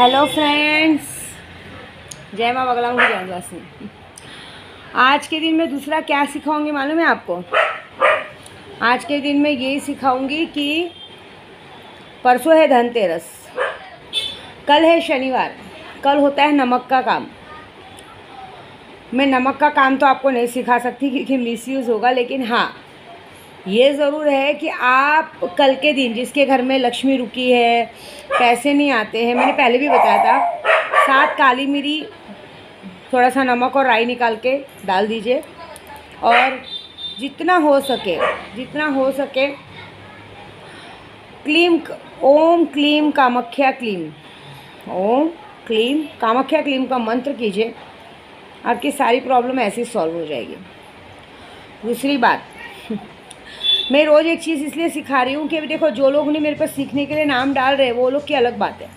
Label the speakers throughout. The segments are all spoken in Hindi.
Speaker 1: हेलो फ्रेंड्स, जय माँ बगला हूँ ज्ञानवासिनी। आज के दिन में दूसरा क्या सिखाऊंगी मालूम है आपको? आज के दिन में ये सिखाऊंगी कि परसों है धनतेरस, कल है शनिवार, कल होता है नमक का काम। मैं नमक का काम तो आपको नहीं सिखा सकती क्योंकि मिसयूज़ होगा, लेकिन हाँ ये ज़रूर है कि आप कल के दिन जिसके घर में लक्ष्मी रुकी है, पैसे नहीं आते हैं, मैंने पहले भी बताया था, 7 काली मिरी, थोड़ा सा नमक और राई निकाल के डाल दीजिए और जितना हो सके ओम क्लीम कामाख्या क्लीम, ओम क्लीम कामाख्या क्लीम का मंत्र कीजिए, आपकी सारी प्रॉब्लम ऐसे ही सॉल्व हो जाएगी। दूसरी बात, मैं रोज़ एक चीज़ इसलिए सिखा रही हूँ कि देखो, जो लोग नहीं मेरे पास सीखने के लिए नाम डाल रहे हैं वो लोग की अलग बात है,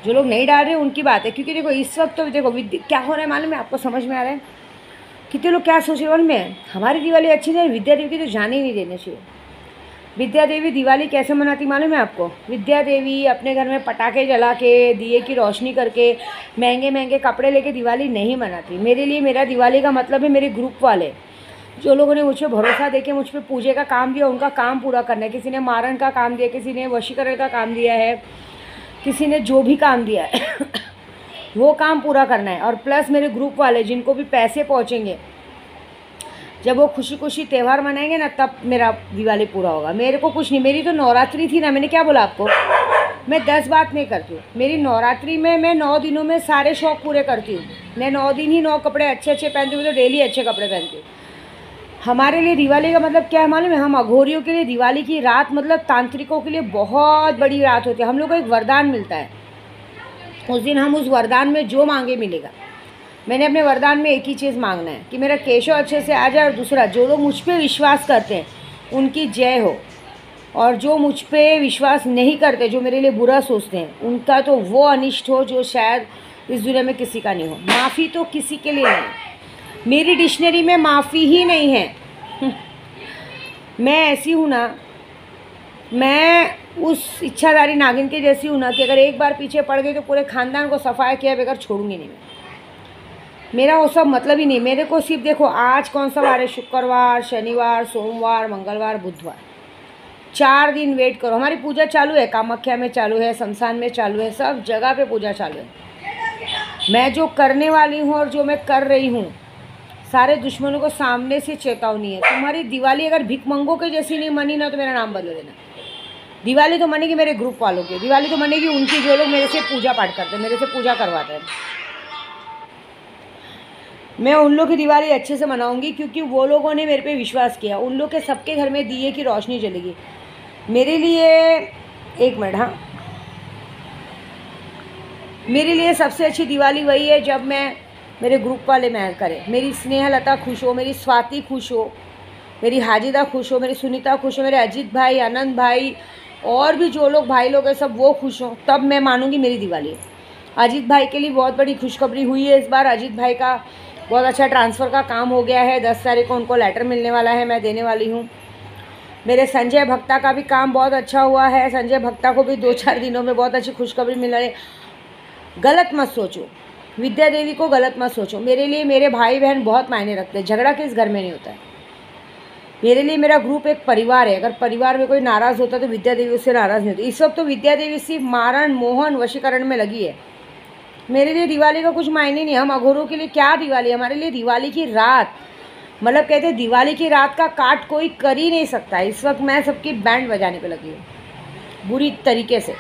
Speaker 1: जो लोग नहीं डाल रहे हैं उनकी बात है। क्योंकि देखो इस वक्त तो देखो क्या हो रहा है मालूम है आपको? समझ में आ रहा है? कितने लोग क्या सोच रहे हैं में हमारी दिवाली अच्छी नहीं, विद्या देवी की तो जान ही नहीं देनी चाहिए। विद्या देवी दिवाली कैसे मनाती मालूम है आपको? विद्या देवी अपने घर में पटाखे जला के, दिए की रोशनी करके, महंगे महंगे कपड़े लेके दिवाली नहीं मनाती। मेरे लिए मेरा दिवाली का मतलब है मेरे ग्रुप वाले, जो लोगों ने मुझ पर भरोसा देके मुझ पर पूजे का काम दिया, उनका काम पूरा करना है। किसी ने मारण का काम दिया, किसी ने वशीकरण का काम दिया है, किसी ने जो भी काम दिया है वो काम पूरा करना है। और प्लस मेरे ग्रुप वाले जिनको भी पैसे पहुंचेंगे, जब वो खुशी खुशी त्यौहार मनाएंगे ना, तब मेरा दिवाली पूरा होगा। मेरे को कुछ नहीं, मेरी तो नवरात्रि थी ना, मैंने क्या बोला आपको, मैं 10 बात नहीं करती हूँ। मेरी नवरात्रि में मैं 9 दिनों में सारे शौक़ पूरे करती हूँ। मैं 9 दिन ही 9 कपड़े अच्छे अच्छे पहनती हूँ, तो डेली अच्छे कपड़े पहनती हूँ। हमारे लिए दिवाली का मतलब क्या है मालूम है? हम अघोरियों के लिए दिवाली की रात मतलब तांत्रिकों के लिए बहुत बड़ी रात होती है। हम लोग को एक वरदान मिलता है, उस दिन हम उस वरदान में जो मांगे मिलेगा। मैंने अपने वरदान में एक ही चीज़ मांगना है कि मेरा केशव अच्छे से आ जाए, और दूसरा जो लोग मुझ पर विश्वास करते हैं उनकी जय हो, और जो मुझ पर विश्वास नहीं करते, जो मेरे लिए बुरा सोचते हैं, उनका तो वो अनिष्ट हो जो शायद इस दुनिया में किसी का नहीं हो। माफ़ी तो किसी के लिए नहीं, मेरी डिक्शनरी में माफ़ी ही नहीं है। मैं ऐसी हूँ ना, मैं उस इच्छाधारी नागिन के जैसी हूँ ना कि अगर एक बार पीछे पड़ गई तो पूरे ख़ानदान को सफाया किया बगैर छोड़ूंगी नहीं मैं। मेरा वो सब मतलब ही नहीं। मेरे को सिर्फ देखो आज कौन सा वार है, शुक्रवार, शनिवार, सोमवार, मंगलवार, बुधवार, 4 दिन वेट करो। हमारी पूजा चालू है, कामाख्या में चालू है, शमशान में चालू है, सब जगह पे पूजा चालू है। मैं जो करने वाली हूँ और जो मैं कर रही हूँ, सारे दुश्मनों को सामने से चेतावनी है। तुम्हारी दिवाली अगर भिखमंगों के जैसी नहीं मनी ना, तो मेरा नाम बदल देना। दिवाली तो मनेगी मेरे ग्रुप वालों की, दिवाली तो मनेगी उनकी जो लोग मेरे से पूजा पाठ करते हैं, मेरे से पूजा करवाते हैं। मैं उन लोग की दिवाली अच्छे से मनाऊंगी क्योंकि वो लोगों ने मेरे पे विश्वास किया। उन लोग के सबके घर में दिए की रोशनी जलेगी। मेरे लिए, एक मिनट, हाँ, मेरे लिए सबसे अच्छी दिवाली वही है जब मैं मेरे ग्रुप वाले मैं करें। मेरी स्नेहलता खुश हो, मेरी स्वाति खुश हो, मेरी हाजिदा खुश हो, मेरी सुनीता खुश हो, मेरे अजीत भाई, आनंद भाई और भी जो लोग भाई लोग हैं सब वो खुश हो, तब मैं मानूंगी मेरी दिवाली। अजीत भाई के लिए बहुत बड़ी खुशखबरी हुई है इस बार। अजीत भाई का बहुत अच्छा ट्रांसफ़र का काम हो गया है। 10 तारीख को उनको लेटर मिलने वाला है, मैं देने वाली हूँ। मेरे संजय भक्ता का भी काम बहुत अच्छा हुआ है। संजय भक्ता को भी 2-4 दिनों में बहुत अच्छी खुशखबरी मिल रही है। गलत मत सोचो, विद्या देवी को गलत मत सोचो। मेरे लिए मेरे भाई बहन बहुत मायने रखते हैं। झगड़ा किस घर में नहीं होता है। मेरे लिए मेरा ग्रुप एक परिवार है। अगर परिवार में कोई नाराज़ होता तो विद्या देवी उससे नाराज़ नहीं होती। इस वक्त तो विद्या देवी सिर्फ मारण, मोहन, वशीकरण में लगी है। मेरे लिए दिवाली का कुछ मायने नहीं। हम अघोरों के लिए क्या दिवाली, हमारे लिए दिवाली की रात, मतलब कहते हैं दिवाली की रात का काट कोई कर ही नहीं सकता। इस वक्त मैं सबकी बैंड बजाने पे लगी हूँ बुरी तरीके से।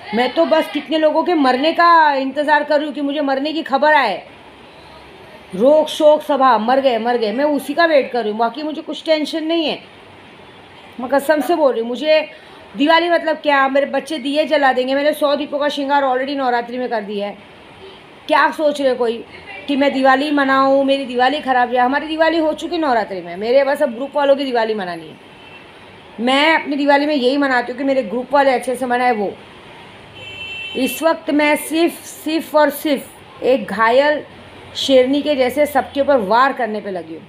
Speaker 1: मैं तो बस कितने लोगों के मरने का इंतज़ार कर रही हूँ कि मुझे मरने की खबर आए। रोग शोक सभा, मर गए, मैं उसी का वेट कर रही हूँ। बाकी मुझे कुछ टेंशन नहीं है, मैं कसम से बोल रही हूँ। मुझे दिवाली मतलब क्या, मेरे बच्चे दिए जला देंगे। मैंने 100 दीपों का श्रृंगार ऑलरेडी नवरात्रि में कर दिया है। क्या सोच रहे कोई कि मैं दिवाली मनाऊँ, मेरी दिवाली ख़राब जाए? हमारी दिवाली हो चुकी नवरात्रि में। मेरे बस अब ग्रुप वालों की दिवाली मनानी है। मैं अपनी दिवाली में यही मनाती हूँ कि मेरे ग्रुप वाले अच्छे से मनाए वो। इस वक्त मैं सिर्फ और सिर्फ एक घायल शेरनी के जैसे सबके ऊपर वार करने पे लगी हूँ।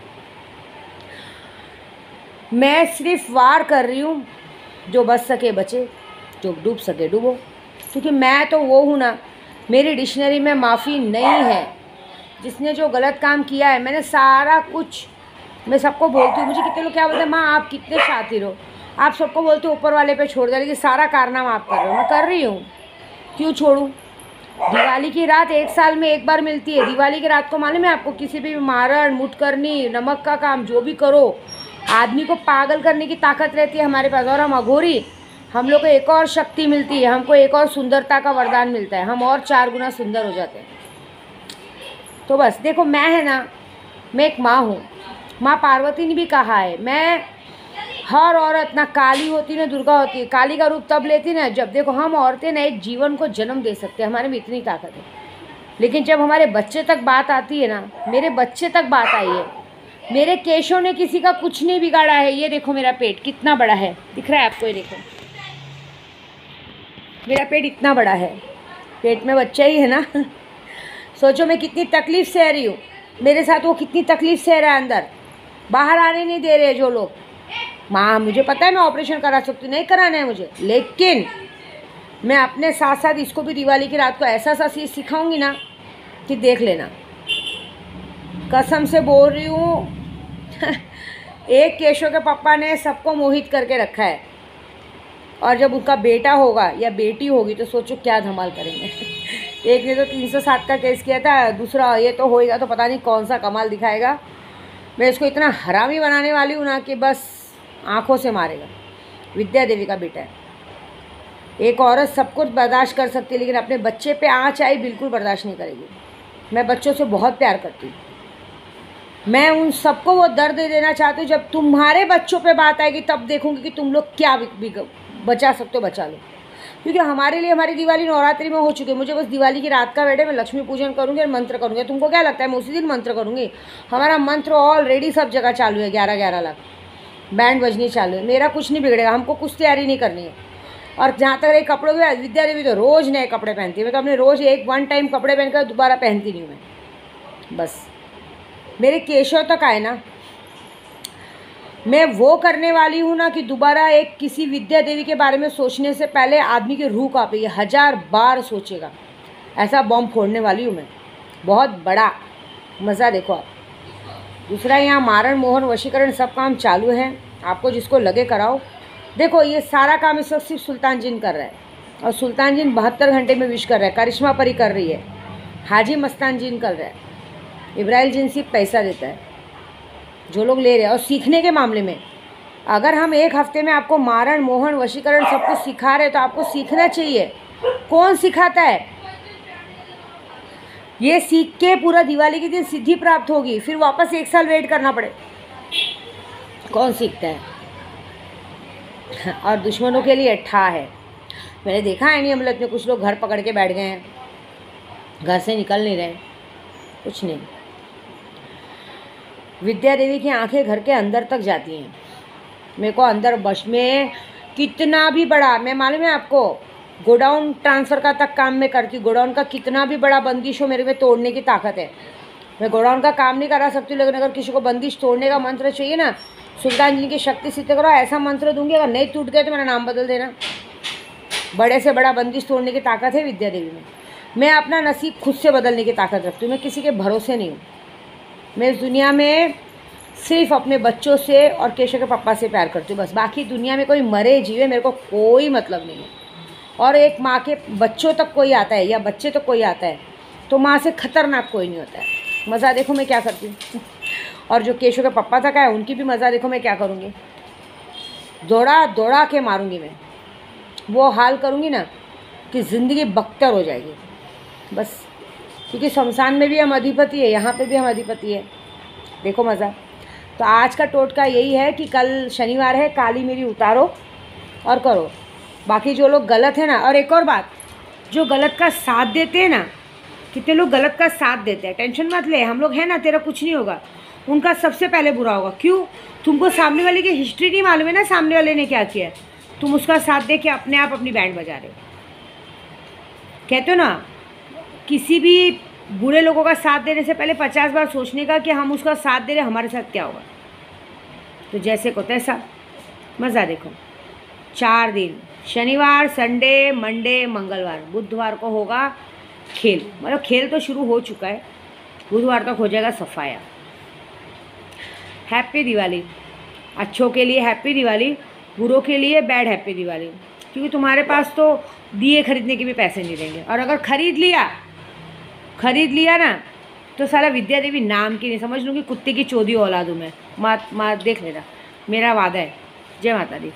Speaker 1: मैं सिर्फ वार कर रही हूँ, जो बच सके बचे, जो डूब सके डूबो। क्योंकि मैं तो वो हूँ ना मेरी डिक्शनरी में माफ़ी नहीं है। जिसने जो गलत काम किया है, मैंने सारा कुछ, मैं सबको बोलती हूँ। मुझे कितने लोग क्या बोलते हैं, माँ आप कितने शातिर हो, आप सबको बोलते हो ऊपर वाले पे छोड़ दे, लेकिन सारा कारनामा आप कर रहे हो। मैं कर रही हूँ, क्यों छोड़ूँ। दिवाली की रात 1 साल में 1 बार मिलती है। दिवाली की रात को मालूम है आपको, किसी भी मारण मुठकरनी नमक का काम जो भी करो, आदमी को पागल करने की ताकत रहती है हमारे पास। और हम अघोरी, हम लोग को एक और शक्ति मिलती है, हमको एक और सुंदरता का वरदान मिलता है, हम और 4 गुना सुंदर हो जाते हैं। तो बस देखो, मैं है ना, मैं एक माँ हूँ। माँ पार्वती ने भी कहा है, मैं हर औरत ना काली होती ना दुर्गा होती है। काली का रूप तब लेती ना जब, देखो हम औरतें ना एक जीवन को जन्म दे सकते हैं, हमारे में इतनी ताकत है। लेकिन जब हमारे बच्चे तक बात आती है ना, मेरे बच्चे तक बात आई है, मेरे केशों ने किसी का कुछ नहीं बिगाड़ा है। ये देखो मेरा पेट कितना बड़ा है, दिख रहा है आपको, ये देखो मेरा पेट इतना बड़ा है, पेट में बच्चा ही है ना। सोचो मैं कितनी तकलीफ सह रही हूँ, मेरे साथ वो कितनी तकलीफ सह रहा है अंदर, बाहर आने नहीं दे रहे जो लोग। माँ मुझे पता है मैं ऑपरेशन करा सकती हूँ, नहीं कराना है मुझे, लेकिन मैं अपने साथ साथ इसको भी दिवाली की रात को ऐसा सा चीज़ सिखाऊंगी ना कि देख लेना, कसम से बोल रही हूँ। एक केशव के पापा ने सबको मोहित करके रखा है, और जब उनका बेटा होगा या बेटी होगी तो सोचो क्या धमाल करेंगे। एक ने तो 307 का केस किया था, दूसरा ये तो होएगा तो पता नहीं कौन सा कमाल दिखाएगा। मैं इसको इतना हरामी बनाने वाली हूँ ना कि बस आंखों से मारेगा। विद्या देवी का बेटा है। एक औरत सब कुछ बर्दाश्त कर सकती है, लेकिन अपने बच्चे पे आँच आई बिल्कुल बर्दाश्त नहीं करेगी। मैं बच्चों से बहुत प्यार करती हूँ, मैं उन सबको वो दर्द देना चाहती हूँ। जब तुम्हारे बच्चों पे बात आएगी तब देखूँगी कि तुम लोग क्या बचा सकते हो, बचा लो। क्योंकि हमारे लिए हमारी दिवाली नवरात्रि में हो चुकी है। मुझे बस दिवाली की रात का बेटे मैं लक्ष्मी पूजन करूँगी और मंत्र करूँगी। तुमको क्या लगता है मैं उसी दिन मंत्र करूँगी? हमारा मंत्र ऑलरेडी सब जगह चालू है, 11-11 लाख बैंड बजनी चालू है। मेरा कुछ नहीं बिगड़ेगा, हमको कुछ तैयारी नहीं करनी है। और जहाँ तक रही कपड़ों की, विद्या देवी तो रोज़ नए कपड़े पहनती है। मैं तो अपने रोज़ वन टाइम कपड़े पहनकर दोबारा पहनती नहीं हूँ मैं। बस मेरे केशव तक आए ना, मैं वो करने वाली हूँ ना कि दोबारा एक किसी विद्या देवी के बारे में सोचने से पहले आदमी की रूह कांपेगी, 1000 बार सोचेगा। ऐसा बॉम्ब फोड़ने वाली हूँ मैं, बहुत बड़ा। मज़ा देखो आप। दूसरा, यहाँ मारण मोहन वशीकरण सब काम चालू है, आपको जिसको लगे कराओ। देखो ये सारा काम इस वक्त सिर्फ सुल्तान जिन कर रहा है, और सुल्तान जिन 72 घंटे में विश कर रहा है। करिश्मा परी कर रही है, हाजी मस्तान जिन कर रहा है, इब्राहिम जिन सिर्फ पैसा देता है जो लोग ले रहे हैं। और सीखने के मामले में अगर हम 1 हफ्ते में आपको मारण मोहन वशीकरण सब कुछ सिखा रहे हैं तो आपको सीखना चाहिए। कौन सिखाता है? ये सीख के पूरा दिवाली के दिन सिद्धि प्राप्त होगी, फिर वापस 1 साल वेट करना पड़े। कौन सीखता है? और दुश्मनों के लिए ठा है। मैंने देखा है नहीं अमलत में कुछ लोग घर पकड़ के बैठ गए हैं, घर से निकल नहीं रहे, कुछ नहीं। विद्या देवी की आंखें घर के अंदर तक जाती हैं। मेरे को अंदर बश में कितना भी बड़ा, मैं मालूम है आपको, गोडाउन ट्रांसफ़र का तक काम मैं करती हूँ। गोडाउन का कितना भी बड़ा बंदिश हो, मेरे में तोड़ने की ताकत है। मैं गोडाउन का काम नहीं करा सकती, लेकिन अगर किसी को बंदिश तोड़ने का मंत्र चाहिए ना, सुल्तान जी की शक्ति सिद्ध करो, ऐसा मंत्र दूंगी। अगर नहीं टूट गए तो मेरा नाम बदल देना। बड़े से बड़ा बंदिश तोड़ने की ताकत है विद्या देवी में। मैं अपना नसीब खुद से बदलने की ताकत रखती हूँ। मैं किसी के भरोसे नहीं हूँ। मैं इस दुनिया में सिर्फ अपने बच्चों से और केशव के पापा से प्यार करती हूँ, बस। बाकी दुनिया में कोई मरे जीवे मेरे को कोई मतलब नहीं है। और एक माँ के बच्चों तक कोई आता है या बच्चे तक कोई आता है तो माँ से खतरनाक कोई नहीं होता है। मज़ा देखो मैं क्या करती हूँ। और जो केशव के पापा तक आए उनकी भी मज़ा देखो मैं क्या करूँगी। दौड़ा दौड़ा के मारूँगी मैं, वो हाल करूँगी ना कि ज़िंदगी बख्तर हो जाएगी, बस। क्योंकि शमशान में भी हम अधिपति है, यहाँ पे भी हम अधिपति है। देखो मज़ा। तो आज का टोटका यही है कि कल शनिवार है, काली मेरी उतारो और करो। बाकी जो लोग गलत है ना, और एक और बात, जो गलत का साथ देते हैं ना, कितने लोग गलत का साथ देते हैं, टेंशन मत ले, हम लोग हैं ना, तेरा कुछ नहीं होगा। उनका सबसे पहले बुरा होगा। क्यों? तुमको सामने वाले की हिस्ट्री नहीं मालूम है ना, सामने वाले ने क्या किया। तुम उसका साथ दे के अपने आप अपनी बैंड बजा रहे हो। कहते हो ना, किसी भी बुरे लोगों का साथ देने से पहले 50 बार सोचने का कि हम उसका साथ दे रहे, हमारे साथ क्या होगा। तो जैसे को तैसा। मज़ा देखो। 4 दिन, शनिवार, संडे, मंडे, मंगलवार, बुधवार को होगा खेल, मतलब खेल तो शुरू हो चुका है, बुधवार तक हो जाएगा सफाया। हैप्पी दिवाली, अच्छों के लिए हैप्पी दिवाली, बुरों के लिए बैड हैप्पी दिवाली, क्योंकि तुम्हारे पास तो दिए खरीदने के भी पैसे नहीं रहेंगे। और अगर खरीद लिया ना तो साला विद्या देवी नाम की नहीं, समझ लूँगी कुत्ते की चौधी औलाद हूँ मैं। माँ देख लेना, मेरा वादा है। जय माता दी।